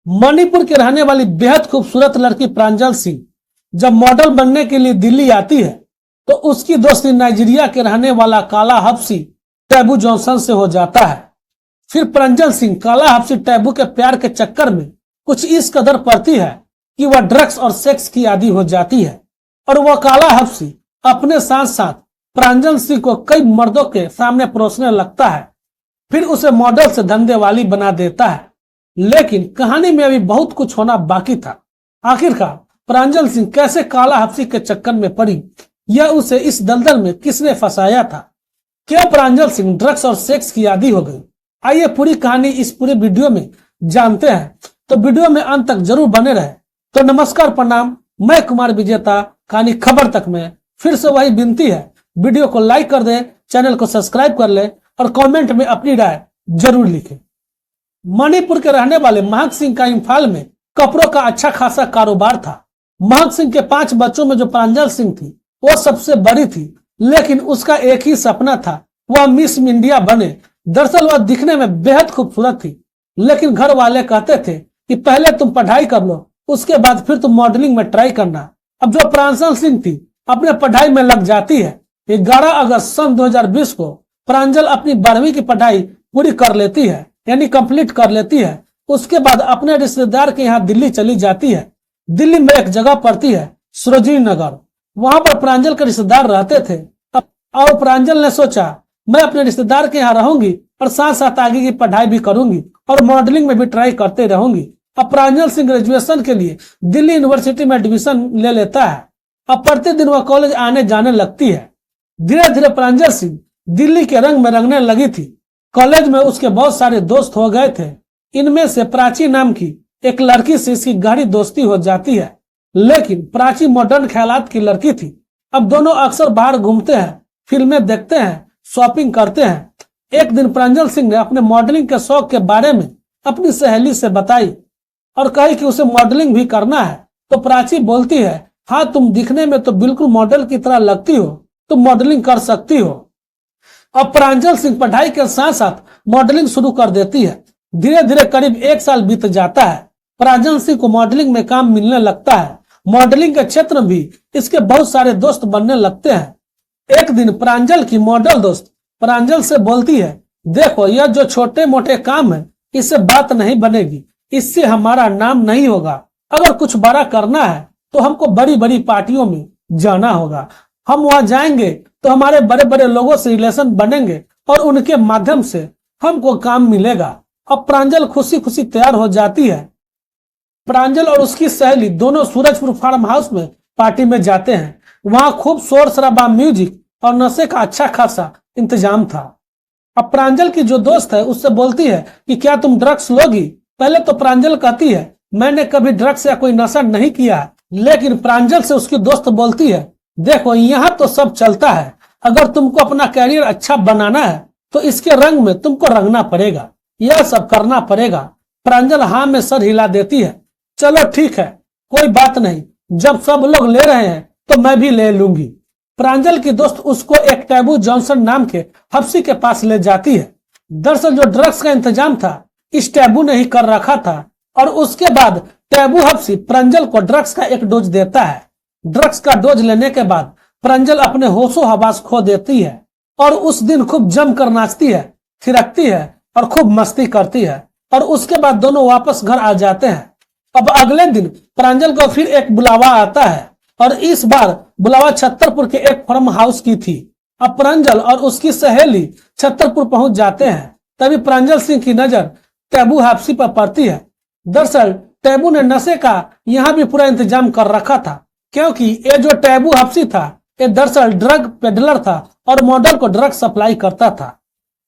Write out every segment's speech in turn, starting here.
मणिपुर के रहने वाली बेहद खूबसूरत लड़की प्रांजल सिंह जब मॉडल बनने के लिए दिल्ली आती है तो उसकी दोस्ती नाइजीरिया के रहने वाला काला हबशी टैबू जॉनसन से हो जाता है। फिर प्रांजल सिंह काला हबशी टैबू के प्यार के चक्कर में कुछ इस कदर पड़ती है कि वह ड्रग्स और सेक्स की आदी हो जाती है और वह काला हबशी अपने साथ साथ प्रांजल सिंह को कई मर्दों के सामने परोसने लगता है, फिर उसे मॉडल से धंधे वाली बना देता है। लेकिन कहानी में अभी बहुत कुछ होना बाकी था। आखिरकार प्रांजल सिंह कैसे काला हबशी के चक्कर में पड़ी, यह उसे इस दलदल में किसने फंसाया था, क्या प्रांजल सिंह ड्रग्स और सेक्स की आदी हो गई? आइए पूरी कहानी इस पूरे वीडियो में जानते हैं, तो वीडियो में अंत तक जरूर बने रहे। तो नमस्कार, प्रणाम, मैं कुमार विजेता। कहानी खबर तक में फिर से वही विनती है, वीडियो को लाइक कर दे, चैनल को सब्सक्राइब कर ले और कमेंट में अपनी राय जरूर लिखें। मणिपुर के रहने वाले महक सिंह का इम्फाल में कपड़ों का अच्छा खासा कारोबार था। महक सिंह के 5 बच्चों में जो प्रांजल सिंह थी वो सबसे बड़ी थी, लेकिन उसका एक ही सपना था, वह मिस इंडिया बने। दरअसल वह दिखने में बेहद खूबसूरत थी, लेकिन घर वाले कहते थे कि पहले तुम पढ़ाई कर लो, उसके बाद फिर तुम मॉडलिंग में ट्राई करना। अब जो प्रांजल सिंह थी अपने पढ़ाई में लग जाती है। 11 अगस्त सन 2020 को प्रांजल अपनी 12वीं की पढ़ाई पूरी कर लेती है, यानी कंप्लीट कर लेती है। उसके बाद अपने रिश्तेदार के यहाँ दिल्ली चली जाती है। दिल्ली में एक जगह पड़ती है सरोजिनी नगर, वहां पर प्रांजल के रिश्तेदार रहते थे। और प्रांजल ने सोचा मैं अपने रिश्तेदार के यहाँ रहूंगी और साथ साथ आगे की पढ़ाई भी करूंगी और मॉडलिंग में भी ट्राई करते रहूंगी। अब प्रांजल सिंह ग्रेजुएशन के लिए दिल्ली यूनिवर्सिटी में एडमिशन ले लेता है। अब प्रतिदिन वह कॉलेज आने जाने लगती है। धीरे धीरे प्रांजल सिंह दिल्ली के रंग में रंगने लगी थी। कॉलेज में उसके बहुत सारे दोस्त हो गए थे। इनमें से प्राची नाम की एक लड़की से इसकी गहरी दोस्ती हो जाती है, लेकिन प्राची मॉडर्न ख्यालात की लड़की थी। अब दोनों अक्सर बाहर घूमते हैं, फिल्में देखते हैं, शॉपिंग करते हैं। एक दिन प्रांजल सिंह ने अपने मॉडलिंग के शौक के बारे में अपनी सहेली से बताई और कही कि उसे मॉडलिंग भी करना है। तो प्राची बोलती है, हाँ तुम दिखने में तो बिल्कुल मॉडल की तरह लगती हो, तुम मॉडलिंग कर सकती हो। अब प्रांजल सिंह पढ़ाई के साथ साथ मॉडलिंग शुरू कर देती है। धीरे धीरे करीब 1 साल बीत जाता है। प्रांजल सिंह को मॉडलिंग में काम मिलने लगता है। मॉडलिंग के क्षेत्र में भी इसके बहुत सारे दोस्त बनने लगते हैं। एक दिन प्रांजल की मॉडल दोस्त प्रांजल से बोलती है, देखो यह जो छोटे मोटे काम है इससे बात नहीं बनेगी, इससे हमारा नाम नहीं होगा। अगर कुछ बड़ा करना है तो हमको बड़ी बड़ी पार्टियों में जाना होगा। हम वहां जाएंगे तो हमारे बड़े बड़े लोगों से रिलेशन बनेंगे और उनके माध्यम से हमको काम मिलेगा। अब प्रांजल खुशी खुशी तैयार हो जाती है। प्रांजल और उसकी सहेली दोनों सूरजपुर फार्म हाउस में पार्टी में जाते हैं। वहां खूब शोर शराबा, म्यूजिक और नशे का अच्छा खासा इंतजाम था। अब प्रांजल की जो दोस्त है उससे बोलती है कि क्या तुम ड्रग्स लोगी? पहले तो प्रांजल कहती है मैंने कभी ड्रग्स या कोई नशा नहीं किया, लेकिन प्रांजल से उसकी दोस्त बोलती है, देखो यहाँ तो सब चलता है, अगर तुमको अपना कैरियर अच्छा बनाना है तो इसके रंग में तुमको रंगना पड़ेगा, यह सब करना पड़ेगा। प्रांजल हाँ में सर हिला देती है, चलो ठीक है, कोई बात नहीं, जब सब लोग ले रहे हैं तो मैं भी ले लूंगी। प्रांजल की दोस्त उसको एक टैबू जॉनसन नाम के हबशी के पास ले जाती है। दरअसल जो ड्रग्स का इंतजाम था इस टैबू ने ही कर रखा था और उसके बाद टैबू हबशी प्रांजल को ड्रग्स का एक डोज देता है। ड्रग्स का डोज लेने के बाद प्रांजल अपने होशो हवास खो देती है और उस दिन खूब जमकर नाचती है, थिरकती है और खूब मस्ती करती है और उसके बाद दोनों वापस घर आ जाते हैं। अब अगले दिन प्रांजल को फिर एक बुलावा आता है और इस बार बुलावा छतरपुर के एक फार्म हाउस की थी। अब प्रांजल और उसकी सहेली छतरपुर पहुंच जाते हैं। तभी प्रांजल सिंह की नजर टैबू हबशी पर पड़ती है। दरअसल टैबू ने नशे का यहाँ भी पूरा इंतजाम कर रखा था, क्योंकि ये जो टैबू हबशी था ये दरअसल ड्रग पेडलर था और मॉडल को ड्रग सप्लाई करता था।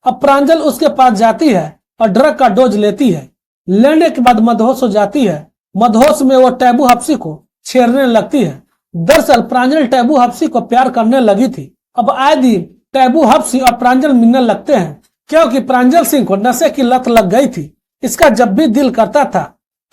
अब प्रांजल उसके पास जाती है और ड्रग का डोज लेती है। लेने के बाद मदहोश हो जाती है। मदहोश में वो टैबू हबशी को छेड़ने लगती है। दरअसल प्रांजल टैबू हबशी को प्यार करने लगी थी। अब आए दिन टैबू हबशी और प्रांजल मिलने लगते हैं, क्योंकि प्रांजल सिंह को नशे की लत लग गई थी। इसका जब भी दिल करता था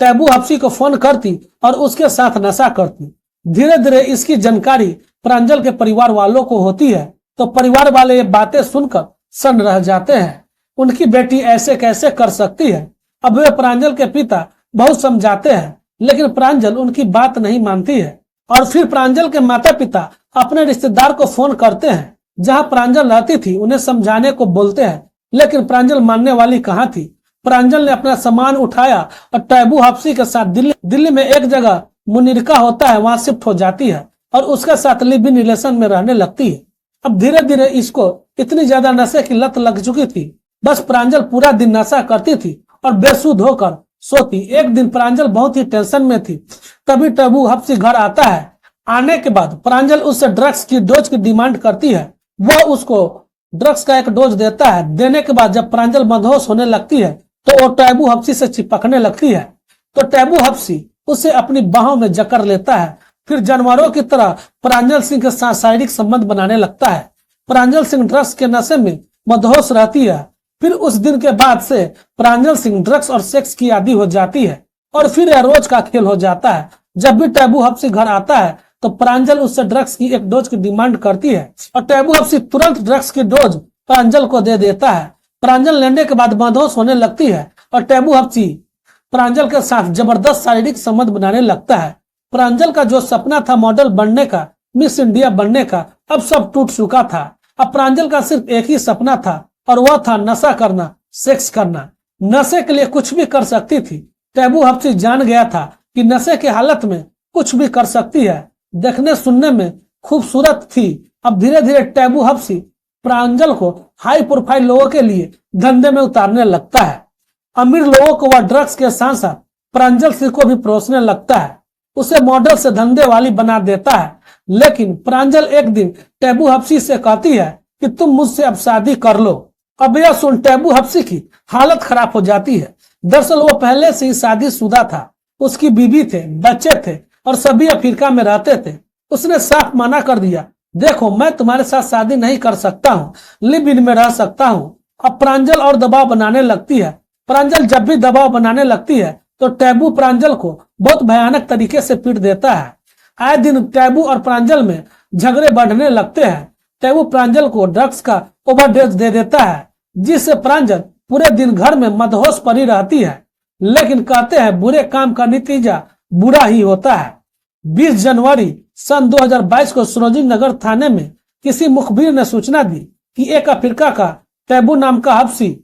टैबू हबशी को फोन करती और उसके साथ नशा करती। धीरे धीरे इसकी जानकारी प्रांजल के परिवार वालों को होती है, तो परिवार वाले ये बातें सुनकर सन्न रह जाते हैं। उनकी बेटी ऐसे कैसे कर सकती है। अब वे प्रांजल के पिता बहुत समझाते हैं, लेकिन प्रांजल उनकी बात नहीं मानती है। और फिर प्रांजल के माता पिता अपने रिश्तेदार को फोन करते हैं जहां प्रांजल रहती थी, उन्हें समझाने को बोलते हैं, लेकिन प्रांजल मानने वाली कहाँ थी। प्रांजल ने अपना सामान उठाया और टैबू हफ्सी के साथ दिल्ली में एक जगह मुनिरका होता है, वहां शिफ्ट हो जाती है और उसके साथ लिव इन रिलेशन में रहने लगती है। अब धीरे धीरे इसको इतनी ज्यादा नशे की लत लग चुकी थी, बस प्रांजल पूरा दिन नशा करती थी और बेसुध होकर सोती। एक दिन प्रांजल बहुत ही टेंशन में थी, तभी टैबू हफ्सी घर आता है। आने के बाद प्रांजल उससे ड्रग्स की डोज की डिमांड करती है। वह उसको ड्रग्स का एक डोज देता है। देने के बाद जब प्रांजल मदहोश होने लगती है तो वो टैबू हफ्सी से चिपकने लगती है, तो टैबू हफ्सी उसे अपनी बाहों में जकड़ लेता है। फिर जानवरों की तरह प्रांजल सिंह के साथ शारीरिक संबंध बनाने लगता है। प्रांजल सिंह ड्रग्स के नशे में मदहोश रहती है। फिर उस दिन के बाद से प्रांजल सिंह ड्रग्स और सेक्स की आदी हो जाती है और फिर यह रोज का खेल हो जाता है। जब भी टैबू हफ्सी घर आता है तो प्रांजल उससे ड्रग्स की एक डोज की डिमांड करती है और टैबू हफ्सी तुरंत ड्रग्स की डोज प्रांजल को दे देता है। प्रांजल लेने के बाद मदहोश होने लगती है और टैबू हफ्सी प्रांजल के साथ जबरदस्त शारीरिक संबंध बनाने लगता है। प्रांजल का जो सपना था मॉडल बनने का, मिस इंडिया बनने का, अब सब टूट चुका था। अब प्रांजल का सिर्फ एक ही सपना था और वह था नशा करना, सेक्स करना। नशे के लिए कुछ भी कर सकती थी। टैबू हफ्सी जान गया था कि नशे की हालत में कुछ भी कर सकती है। देखने सुनने में खूबसूरत थी। अब धीरे धीरे टैबू हफ्सी प्रांजल को हाई प्रोफाइल लोगों के लिए धंधे में उतारने लगता है। अमीर लोगों को वह ड्रग्स के साथ साथ प्रांजल सिंह को भी परोसने लगता है। उसे मॉडल से धंधे वाली बना देता है। लेकिन प्रांजल एक दिन टैबू हफ्सी से कहती है कि तुम मुझसे अब शादी कर लो। अब यह सुन टैबू हफ्सी की हालत खराब हो जाती है। दरअसल वो पहले से ही शादीशुदा था, उसकी बीवी थे, बच्चे थे और सभी अफ्रीका में रहते थे। उसने साफ मना कर दिया, देखो मैं तुम्हारे साथ शादी नहीं कर सकता हूँ, लिव इन में रह सकता हूँ। अब प्रांजल और दबाव बनाने लगती है। प्रांजल जब भी दबाव बनाने लगती है तो टैबू प्रांजल को बहुत भयानक तरीके से पीट देता है। आए दिन टैबू और प्रांजल में झगड़े बढ़ने लगते हैं। टैबू प्रांजल को ड्रग्स का ओवरडोज दे देता है, जिससे प्रांजल पूरे दिन घर में मदहोश पड़ी रहती है। लेकिन कहते हैं बुरे काम का नतीजा बुरा ही होता है। 20 जनवरी सन 2022 को सरोजिनी नगर थाने में किसी मुखबिर ने सूचना दी कि एक अफ्रीका का टैबू नाम का हफ्सी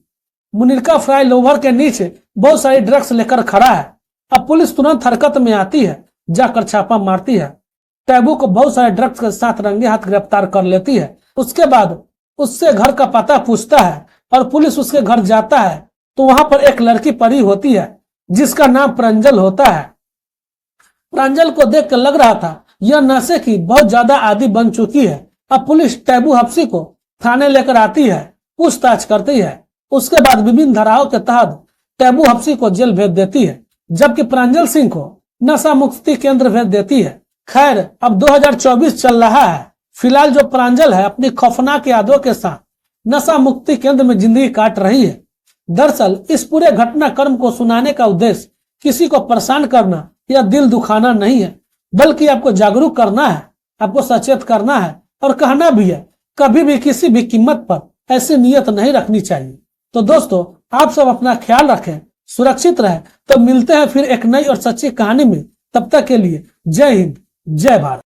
मुनिरका फ्लाईओवर के नीचे बहुत सारी ड्रग्स लेकर खड़ा है। अब पुलिस तुरंत हरकत में आती है, जाकर छापा मारती है। टैबू को बहुत सारे ड्रग्स के साथ रंगे हाथ गिरफ्तार कर लेती है। उसके बाद उससे घर का पता पूछता है और पुलिस उसके घर जाता है तो वहां पर एक लड़की पड़ी होती है जिसका नाम प्रांजल होता है। प्रांजल को देख कर लग रहा था यह नशे की बहुत ज्यादा आदी बन चुकी है। अब पुलिस टैबू हफ्सी को थाने लेकर आती है, पूछताछ करती है। उसके बाद विभिन्न धाराओं के तहत टैबू हफ्सी को जेल भेज देती है, जबकि प्रांजल सिंह को नशा मुक्ति केंद्र भेज देती है। खैर अब 2024 चल रहा है। फिलहाल जो प्रांजल है अपनी खौफनाक यादों के साथ नशा मुक्ति केंद्र में जिंदगी काट रही है। दरअसल इस पूरे घटनाक्रम को सुनाने का उद्देश्य किसी को परेशान करना या दिल दुखाना नहीं है, बल्कि आपको जागरूक करना है, आपको सचेत करना है और कहना भी है कभी भी किसी भी कीमत पर ऐसी नीयत नहीं रखनी चाहिए। तो दोस्तों आप सब अपना ख्याल रखें, सुरक्षित रहें। तो मिलते हैं फिर एक नई और सच्ची कहानी में। तब तक के लिए जय हिंद, जय भारत।